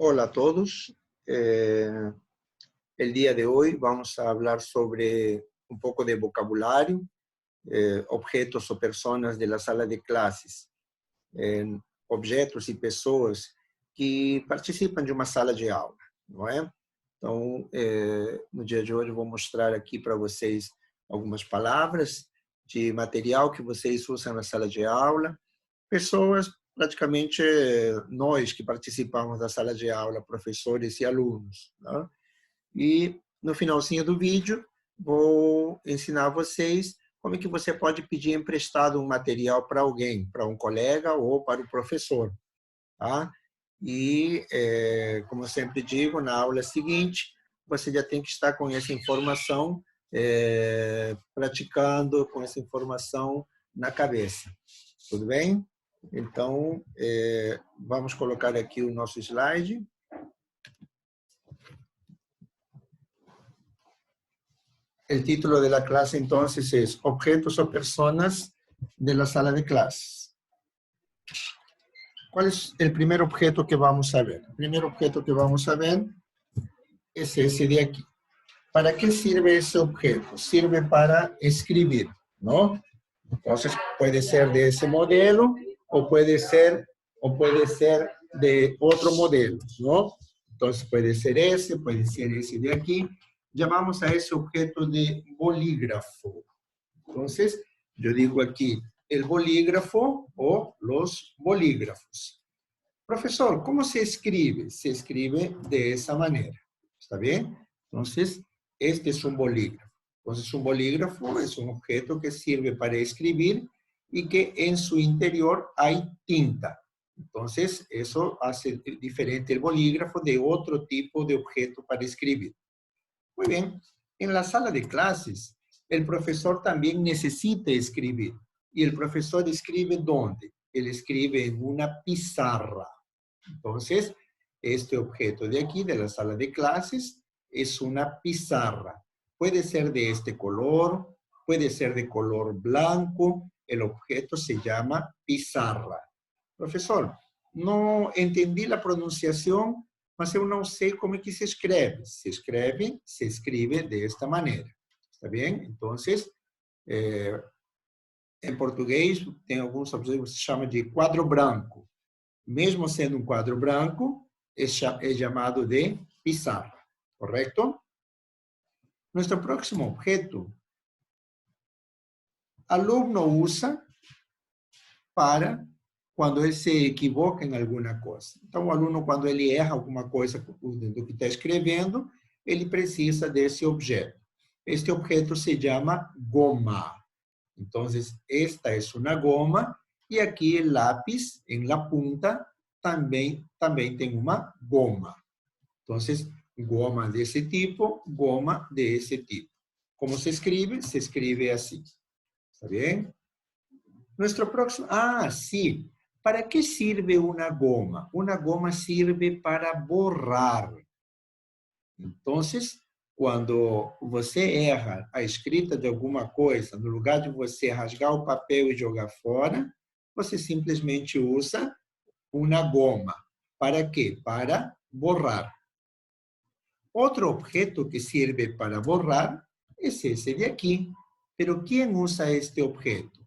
Hola a todos. El día de hoy vamos a hablar sobre un poco de vocabulario, objetos o personas de la sala de clases, objetos e pessoas que participam de uma sala de aula, não é? Então, no dia de hoje eu vou mostrar aqui para vocês algumas palavras de material que vocês usam na sala de aula, pessoas, praticamente nós que participamos da sala de aula, professores e alunos, né? E no finalzinho do vídeo vou ensinar a vocês como é que você pode pedir emprestado um material para alguém, para um colega ou para o professor, tá? E, como eu sempre digo, na aula seguinte, você já tem que estar com essa informação, praticando com essa informação na cabeça. Tudo bem? Então, vamos colocar aqui o nosso slide. El título de la clase entonces es Objetos o personas de la sala de clases. ¿Cuál es el primer objeto que vamos a ver? El primer objeto que vamos a ver es ese de aquí. ¿Para qué sirve ese objeto? Sirve para escribir, ¿no? Entonces puede ser de ese modelo o puede ser de otro modelo, ¿no? Entonces puede ser ese de aquí. Llamamos a ese objeto de bolígrafo. Entonces, yo digo aquí el bolígrafo o los bolígrafos. Profesor, ¿cómo se escribe? Se escribe de esa manera. ¿Está bien? Entonces, este es un bolígrafo. Entonces, un bolígrafo es un objeto que sirve para escribir y que en su interior hay tinta. Entonces, eso hace diferente el bolígrafo de otro tipo de objeto para escribir. Muy bien. En la sala de clases, el profesor también necesita escribir. ¿Y el profesor escribe dónde? Él escribe en una pizarra. Entonces, este objeto de aquí, de la sala de clases, es una pizarra. Puede ser de este color, puede ser de color blanco. El objeto se llama pizarra. Profesor, no entendí la pronunciación, mas eu não sei como é que se escreve. Se escribe de esta maneira. ¿Está bien? Entonces, em português, tem alguns objetos que se chama de quadro branco. Mesmo sendo um quadro branco, é chamado de pizarra. ¿Correcto? Nuestro próximo objeto, alumno usa para quando ele se equivoca em alguma coisa. Então, o aluno, quando ele erra alguma coisa do que está escrevendo, ele precisa desse objeto. Este objeto se chama goma. Então, esta é uma goma e aqui o lápis, em la punta, também tem uma goma. Então, goma desse tipo, goma desse tipo. Como se escreve? Se escreve assim. ¿Está bien? Nuestro próximo... Ah, sí. ¿Para qué sirve una goma? Una goma sirve para borrar. Entonces, quando você erra a escrita de alguma coisa, no lugar de você rasgar o papel e jogar fora, você simplesmente usa uma goma. ¿Para quê? Para borrar. Otro objeto que sirve para borrar es ese de aquí. Pero ¿quién usa este objeto?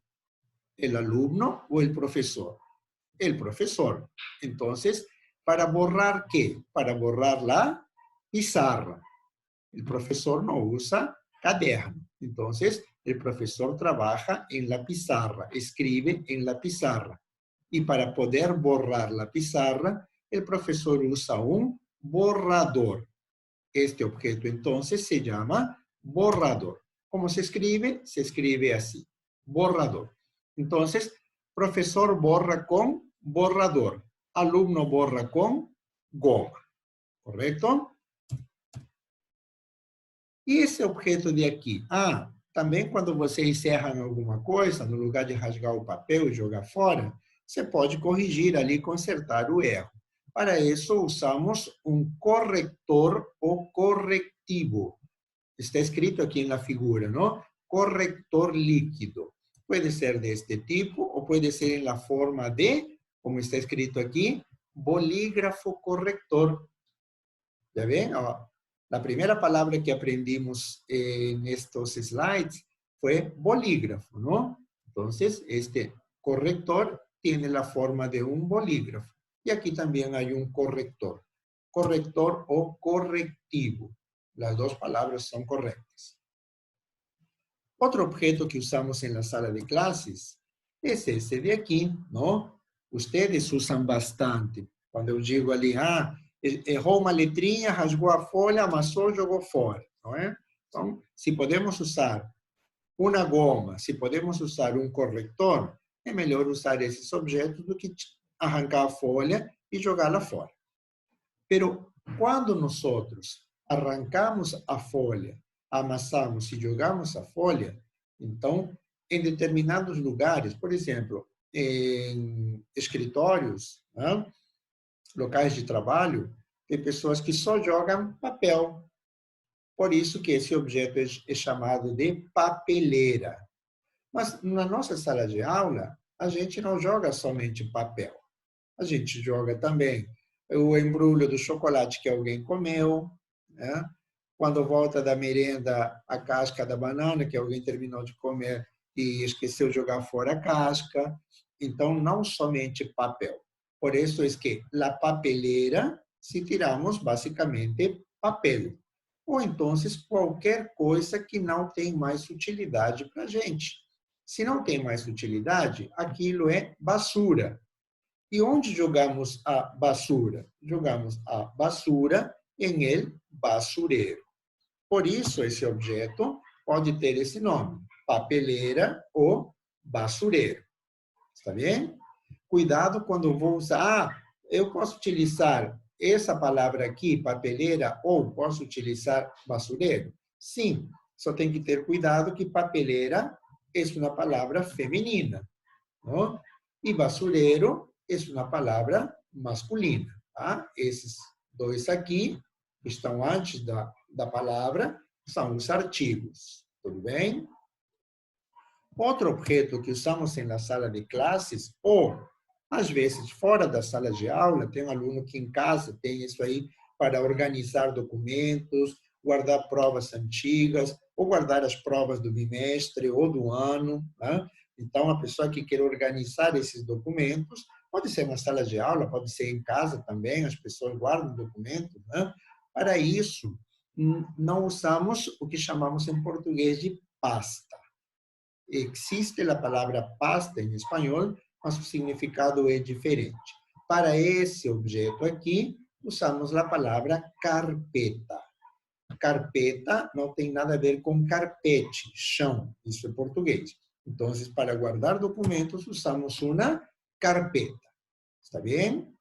¿El alumno o el profesor? El profesor. Entonces, ¿para borrar qué? Para borrar la pizarra. El profesor no usa caderno. Entonces, el profesor trabaja en la pizarra, escribe en la pizarra. Y para poder borrar la pizarra, el profesor usa un borrador. Este objeto, entonces, se llama borrador. ¿Cómo se escribe? Se escribe así, borrador. Entonces, profesor borra con borrador. Alumno borra con goma. ¿Correcto? E esse objeto de aqui? Ah, também quando você encerra em alguma coisa, no lugar de rasgar o papel e jogar fora, você pode corrigir ali, consertar o erro. Para isso, usamos um corretor ou correctivo. Está escrito aqui na figura, não? Corrector líquido. Pode ser deste tipo ou pode ser em la forma de, como está escrito aqui, bolígrafo corrector. ¿Ya ven? La primera palabra que aprendimos en estos slides fue bolígrafo, ¿no? Entonces, este corrector tiene la forma de un bolígrafo. Y aquí también hay un corrector. Corrector o correctivo. Las dos palabras son correctas. Otro objeto que usamos en la sala de clases es ese de aquí, ¿no? Ustedes usan bastante. Cuando eu digo ali, errou uma letrinha, rasgou a folha, amassou, jogou fora, não é? Então, se podemos usar uma goma, se podemos usar um corretor, é melhor usar esses objetos do que arrancar a folha e jogá-la fora. Pero quando nós arrancamos a folha, amassamos e jogamos a folha, então, em determinados lugares, por exemplo, em escritórios, né, locais de trabalho, tem pessoas que só jogam papel. Por isso que esse objeto é chamado de papeleira. Mas na nossa sala de aula, a gente não joga somente papel. A gente joga também o embrulho do chocolate que alguém comeu, né? Quando volta da merenda, a casca da banana que alguém terminou de comer e esqueceu de jogar fora a casca. Então, não somente papel. Por isso é que a papeleira, se tiramos basicamente papel. Ou então, qualquer coisa que não tem mais utilidade para a gente. Se não tem mais utilidade, aquilo é basura. E onde jogamos a basura? Jogamos a basura em el basureiro. Por isso, esse objeto pode ter esse nome, papeleira ou basureiro. Está bem? Cuidado quando vou usar. Eu posso utilizar essa palavra aqui, papeleira, ou posso utilizar basureiro? Sim, só tem que ter cuidado que papeleira é uma palavra feminina, não? E basureiro é uma palavra masculina. Tá? Esses dois aqui, que estão antes da palavra, são os artigos. Tudo bem? Outro objeto que usamos na sala de classes, ou às vezes fora da sala de aula, tem um aluno que em casa tem isso aí para organizar documentos, guardar provas antigas, ou guardar as provas do bimestre ou do ano. Né? Então, a pessoa que quer organizar esses documentos, pode ser na sala de aula, pode ser em casa também, as pessoas guardam documentos. Né? Para isso, não usamos o que chamamos em português de pasta. Existe a palavra pasta em espanhol, mas o significado é diferente. Para esse objeto aqui, usamos a palavra carpeta. Carpeta não tem nada a ver com carpete, chão, isso é português. Então, para guardar documentos, usamos uma carpeta. Está bem?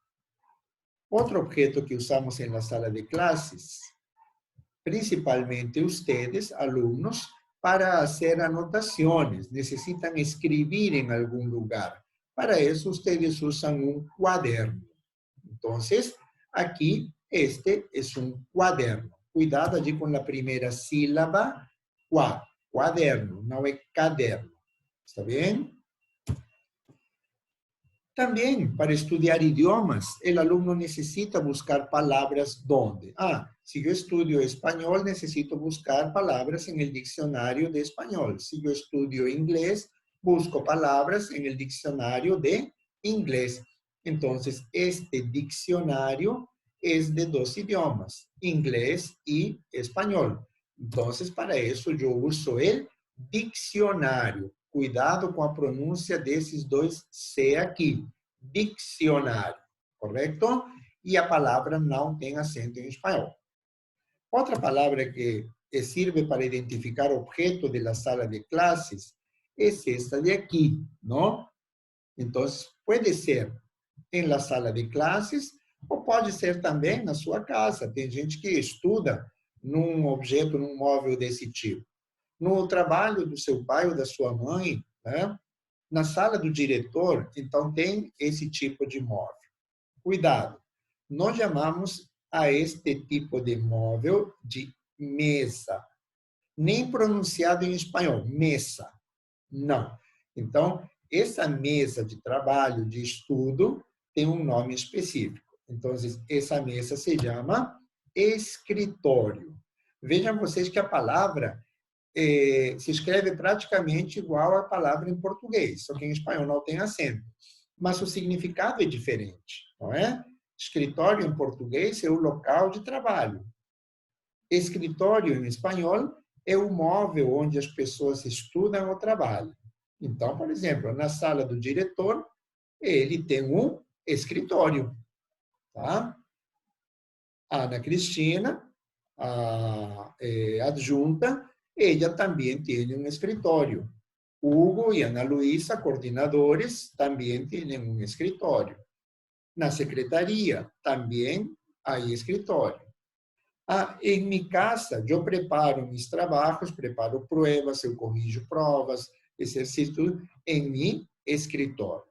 Outro objeto que usamos na sala de classes, principalmente ustedes, alunos, para fazer anotações, necessitam escrever em algum lugar. Para isso, ustedes usam um quaderno. Então, aqui, este é um quaderno. Cuidado allí com a primeira sílaba, quaderno, não é caderno. Está bem? Também, para estudar idiomas, o aluno necessita buscar palavras onde? Se eu estudo espanhol, necessito buscar palavras em el dicionário de espanhol. Se eu estudo inglês, busco palavras em el dicionário de inglês. Então, este dicionário é de dois idiomas, inglês e espanhol. Então, para isso, eu uso o dicionário. Cuidado com a pronúncia desses dois C aqui. Dicionário, correto? E a palavra não tem acento em espanhol. Outra palavra que sirve para identificar objeto da sala de classes é esta de aqui, não? Então, pode ser em la sala de classes ou pode ser também na sua casa. Tem gente que estuda num objeto, num móvel desse tipo. No trabalho do seu pai ou da sua mãe, né? Na sala do diretor, então tem esse tipo de móvel. Cuidado, nós chamamos a este tipo de móvel de mesa. Nem pronunciado em espanhol, mesa. Não. Então, essa mesa de trabalho, de estudo, tem um nome específico. Então, essa mesa se chama escritório. Vejam vocês que a palavra se escreve praticamente igual à palavra em português, só que em espanhol não tem acento. Mas o significado é diferente, não é? Escritório em português é o local de trabalho. Escritório em espanhol é o móvel onde as pessoas estudam ou trabalham. Então, por exemplo, na sala do diretor, ele tem um escritório, tá? A Ana Cristina, a adjunta, ella também tem um escritório. Hugo e Ana Luísa, coordenadores, também têm um escritório. Na secretaria, também há escritório. Em minha casa, eu preparo mis trabalhos, preparo pruebas, eu corrijo provas, exercícios em meu escritório.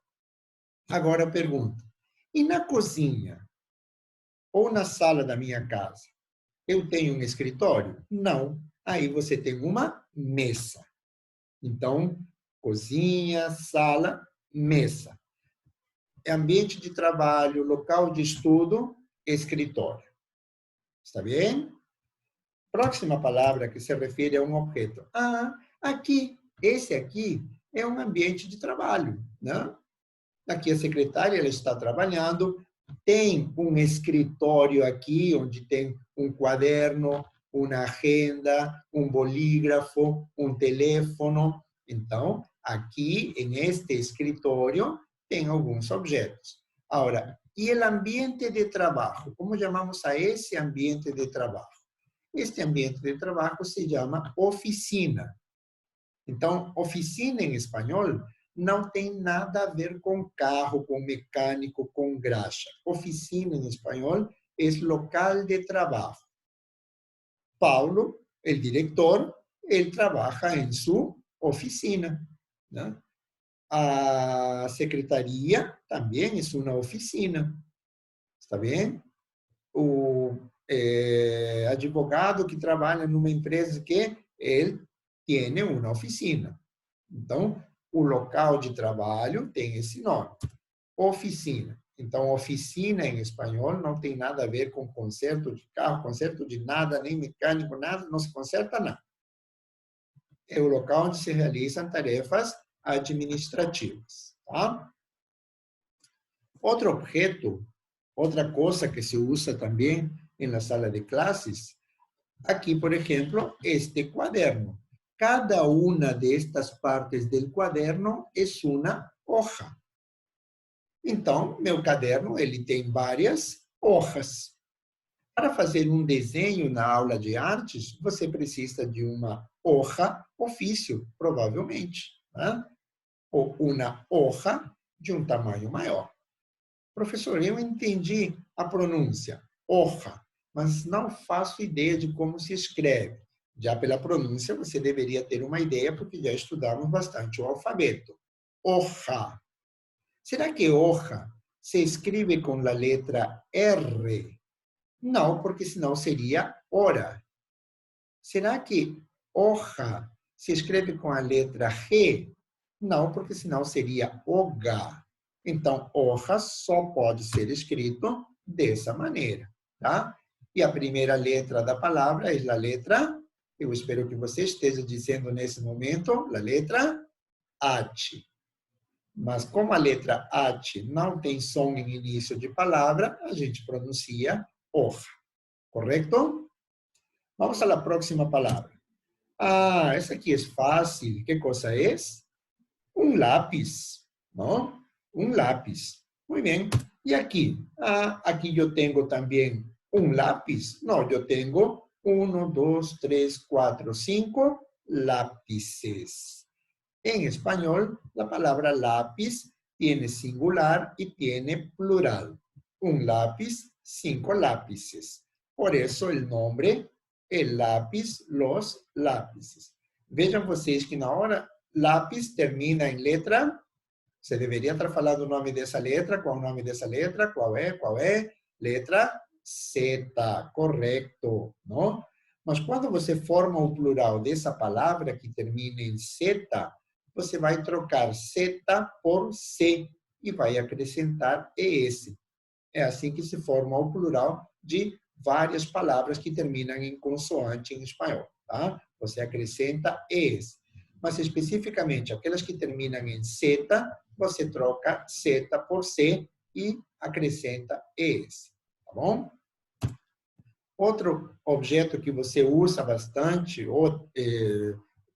Agora a pergunta, e na cozinha ou na sala da minha casa, eu tenho um escritório? Não. Aí você tem uma mesa. Então, cozinha, sala, mesa. Ambiente de trabalho, local de estudo, escritório. Está bem? Próxima palavra que se refere a um objeto. Aqui, esse aqui é um ambiente de trabalho, né? Aqui a secretária ela está trabalhando, tem um escritório aqui, onde tem um quaderno, uma agenda, um bolígrafo, um teléfono. Então, aqui, neste escritório, tem alguns objetos. Agora, e o ambiente de trabalho? Como chamamos a esse ambiente de trabalho? Este ambiente de trabalho se chama oficina. Então, oficina em espanhol não tem nada a ver com carro, com mecânico, com graxa. Oficina em espanhol é local de trabalho. Paulo, o diretor, ele trabalha em sua oficina, né? A secretaria também é uma oficina. Está bem? O advogado que trabalha numa empresa que ele tem uma oficina. Então, o local de trabalho tem esse nome, oficina. Então, oficina em espanhol não tem nada a ver com conserto de carro, conserto de nada, nem mecânico, nada, não se conserta nada. É o local onde se realizam tarefas administrativas. Tá? Outro objeto, outra coisa que se usa também na sala de classes, aqui, por exemplo, este quaderno. Cada una de estas partes del cuaderno es una hoja. Então, meu caderno, ele tem várias hojas. Para fazer um desenho na aula de artes, você precisa de uma hoja ofício, provavelmente, né? Ou uma hoja de um tamanho maior. Professor, eu entendi a pronúncia, hoja, mas não faço ideia de como se escreve. Já pela pronúncia, você deveria ter uma ideia, porque já estudamos bastante o alfabeto. Hoja. Será que hoja se escreve com a letra R? Não, porque senão seria hora. Será que hoja se escreve com a letra G? Não, porque senão seria hoga. Então, hoja só pode ser escrito dessa maneira, tá? E a primeira letra da palavra é a letra, eu espero que você esteja dizendo nesse momento, a letra H. Mas como a letra H não tem som em início de palavra, a gente pronuncia hoja, correto? Vamos à próxima palavra. Essa aqui é fácil. Que coisa é? Um lápis, não? Um lápis. Muito bem. E aqui? Aqui eu tenho também um lápis. Não, eu tenho 1, 2, 3, 4, 5 lápices. En español, la palabra lápiz tiene singular y tiene plural. Un lápiz, 5 lápices. Por eso el nombre, el lápiz, los lápices. Vejam vocês que na hora lápis termina em letra, você deveria estar falando o nome dessa letra, qual o nome dessa letra, qual é? Letra Z, correto, não? Mas quando você forma o plural dessa palavra que termina em Z, você vai trocar Z por C. e vai acrescentar ES. É assim que se forma o plural de várias palavras que terminam em consoante em espanhol. Tá? Você acrescenta ES. Mas especificamente aquelas que terminam em Z, você troca Z por C e acrescenta ES. Tá bom? Outro objeto que você usa bastante ou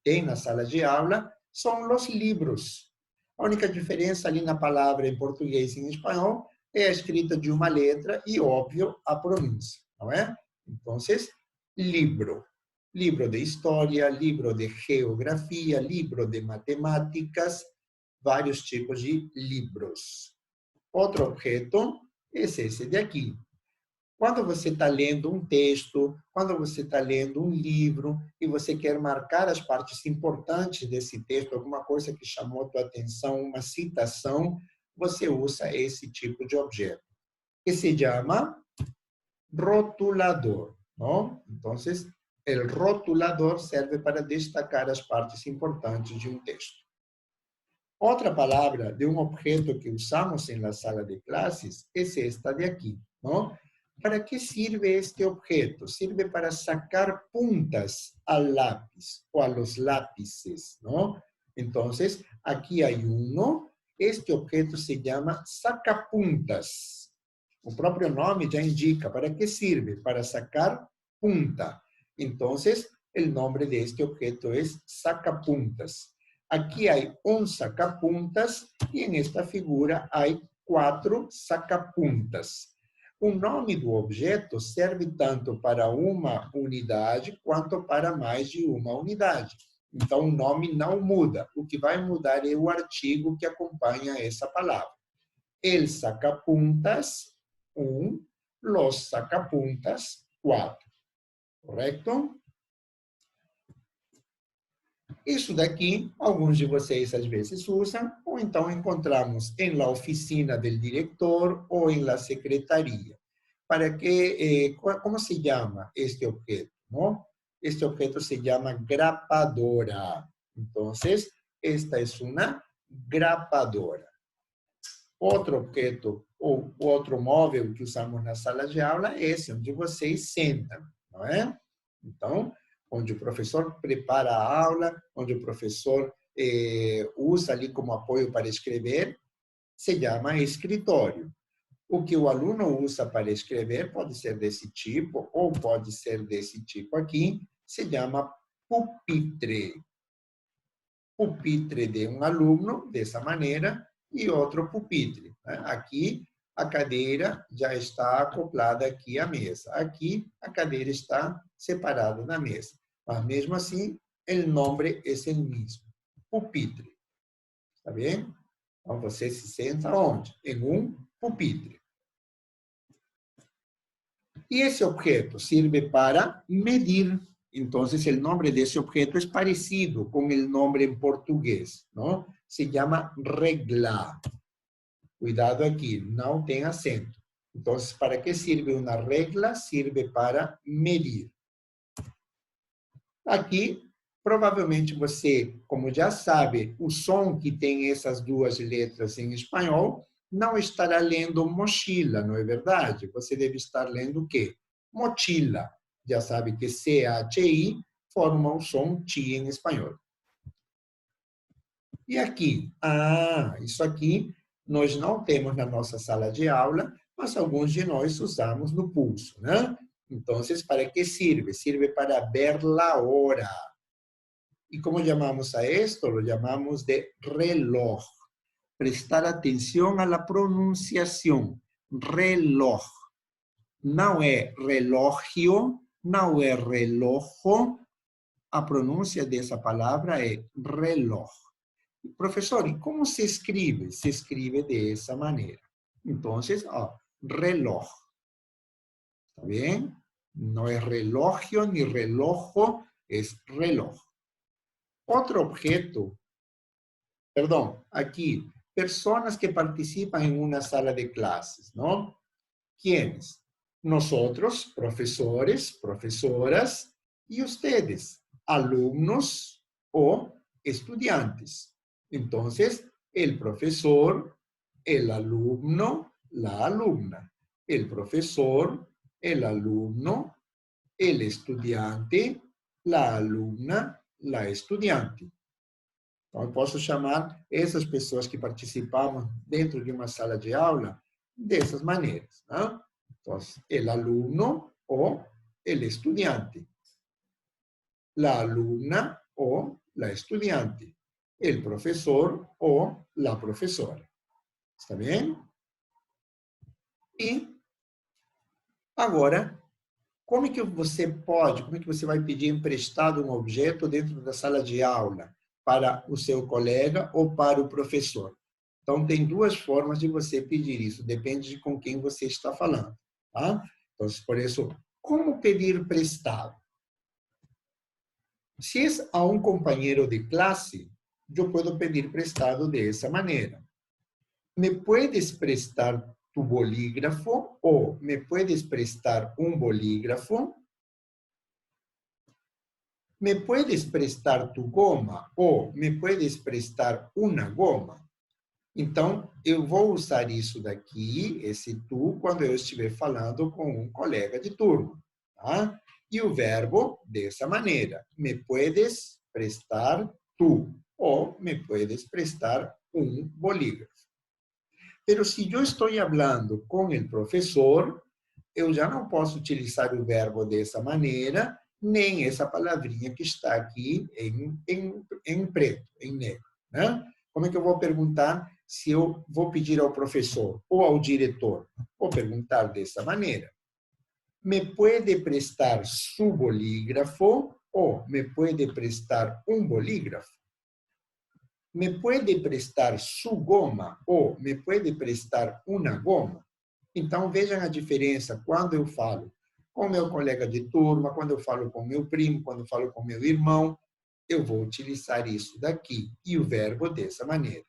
tem na sala de aula são os livros. A única diferença ali na palavra em português e em espanhol é a escrita de uma letra e, óbvio, a pronúncia, não é? Então, livro. Livro de história, livro de geografia, livro de matemáticas, vários tipos de livros. Outro objeto é esse de aqui. Quando você está lendo um texto, quando você está lendo um livro e você quer marcar as partes importantes desse texto, alguma coisa que chamou a tua atenção, uma citação, você usa esse tipo de objeto, que se chama rotulador, ¿no? Entonces, el rotulador serve para destacar as partes importantes de um texto. Outra palavra de um objeto que usamos em la sala de clases é esta de aqui, ¿no? ¿Para qué sirve este objeto? Sirve para sacar puntas al lápiz o a los lápices, ¿no? Entonces, aquí hay uno. Este objeto se llama sacapuntas. O próprio nome já indica para qué sirve, para sacar punta. Entonces, el nombre de este objeto es sacapuntas. Aquí hay un sacapuntas y en esta figura hay 4 sacapuntas. O nome do objeto serve tanto para uma unidade quanto para mais de uma unidade. Então, o nome não muda. O que vai mudar é o artigo que acompanha essa palavra. El sacapuntas, 1. Los sacapuntas, 4. Correto? Isso daqui, alguns de vocês às vezes usam, ou então encontramos em la oficina del diretor ou em la secretaria. Para que, como se chama este objeto? ¿No? Este objeto se chama grapadora. Então, esta é uma grapadora. Outro objeto, ou outro móvel que usamos na sala de aula é esse, onde vocês sentam, não é? Então, onde o professor prepara a aula, onde o professor usa ali como apoio para escrever, se chama escritório. O que o aluno usa para escrever pode ser desse tipo, ou pode ser desse tipo aqui, se chama pupitre. Pupitre de um aluno, dessa maneira, e outro pupitre. Né? Aqui, a cadeira já está acoplada aqui à mesa. Aqui, a cadeira está separada da mesa. Mas, mesmo assim, o nome é o mesmo. Pupitre. Está bem? Então, você se senta onde? Em um pupitre. E esse objeto serve para medir. Então, o nome desse objeto é parecido com o nome em português, não? Se chama regla. Cuidado aqui, não tem acento. Então, para que serve uma regla? Serve para medir. Aqui, provavelmente você, como já sabe, o som que tem essas duas letras em espanhol, não estará lendo mochila, não é verdade? Você deve estar lendo o quê? Mochila. Já sabe que C-H-I forma o som TI em espanhol. E aqui? Isso aqui nós não temos na nossa sala de aula, mas alguns de nós usamos no pulso, né? Então, para que serve? Serve para ver la hora. E como chamamos a esto? Lo chamamos de reloj. Prestar atenção à pronunciação. Reloj. Não é relógio, não é relojo. A pronúncia dessa palavra é reloj. Professor, e como se escreve? Se escreve dessa maneira. Então, reloj. ¿Está bien? No es relojio ni relojo, es reloj. Otro objeto, perdón, aquí, personas que participan en una sala de clases, ¿no? ¿Quiénes? Nosotros, profesores, profesoras, y ustedes, alumnos o estudiantes. Entonces, el profesor el alumno, la alumna. El profesor, el alumno, el estudiante, la alumna, la estudiante. Então, eu posso chamar essas pessoas que participavam dentro de uma sala de aula dessas maneiras. Né? Então, el alumno o el estudiante. La alumna o la estudiante. El profesor o la profesora. Está bem? E agora, como é que você vai pedir emprestado um objeto dentro da sala de aula para o seu colega ou para o professor? Então, tem duas formas de você pedir isso, depende de com quem você está falando. Tá? Então, por isso, como pedir emprestado? Si es a un compañero de clase, yo puedo pedir prestado de esa manera. ¿Me puedes prestar tu bolígrafo o me puedes prestar un bolígrafo? ¿Me puedes prestar tu goma o me puedes prestar uma goma? Então, eu vou usar isso daqui, esse tu, quando eu estiver falando com um colega de turma. Tá? E o verbo dessa maneira. Me puedes prestar tu ou me puedes prestar um bolígrafo. Pero se eu estou falando com o professor, eu já não posso utilizar o verbo dessa maneira, nem essa palavrinha que está aqui em preto, em negro. Né? Como é que eu vou perguntar se eu vou pedir ao professor ou ao diretor? Vou perguntar dessa maneira. ¿Me puede prestar su bolígrafo o me puede prestar un bolígrafo? ¿Me puede prestar su goma ou me puede prestar uma goma? Então, vejam a diferença quando eu falo com meu colega de turma, quando eu falo com meu primo, quando eu falo com meu irmão, eu vou utilizar isso daqui e o verbo dessa maneira.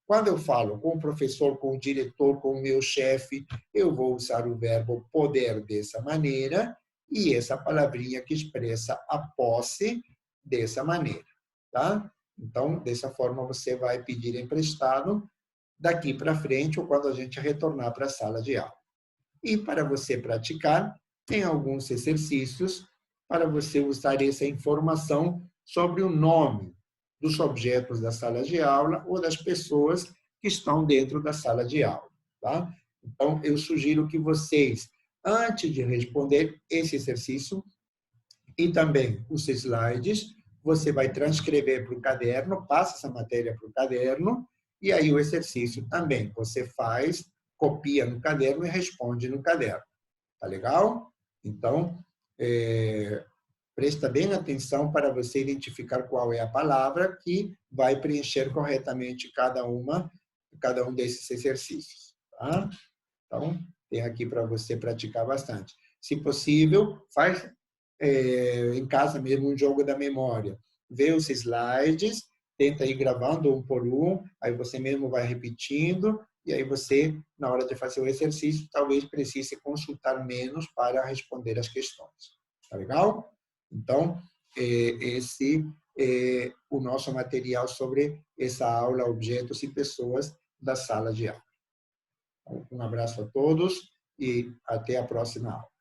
Quando eu falo com o professor, com o diretor, com o meu chefe, eu vou usar o verbo poder dessa maneira e essa palavrinha que expressa a posse dessa maneira, tá? Então, dessa forma, você vai pedir emprestado daqui para frente ou quando a gente retornar para a sala de aula. E para você praticar, tem alguns exercícios para você usar essa informação sobre o nome dos objetos da sala de aula ou das pessoas que estão dentro da sala de aula. Tá? Então, eu sugiro que vocês, antes de responder esse exercício e também os slides, você vai transcrever para o caderno, passa essa matéria para o caderno, e aí o exercício também você faz, copia no caderno e responde no caderno. Tá legal? Então, presta bem atenção para você identificar qual é a palavra que vai preencher corretamente cada um desses exercícios. Tá? Então, tem aqui para você praticar bastante. Se possível, faz em casa mesmo um jogo da memória. Vê os slides, tenta ir gravando um por um, aí você mesmo vai repetindo, e aí você, na hora de fazer o exercício, talvez precise consultar menos para responder as questões. Tá legal? Então, esse é o nosso material sobre essa aula, objetos e pessoas da sala de aula. Um abraço a todos e até a próxima aula.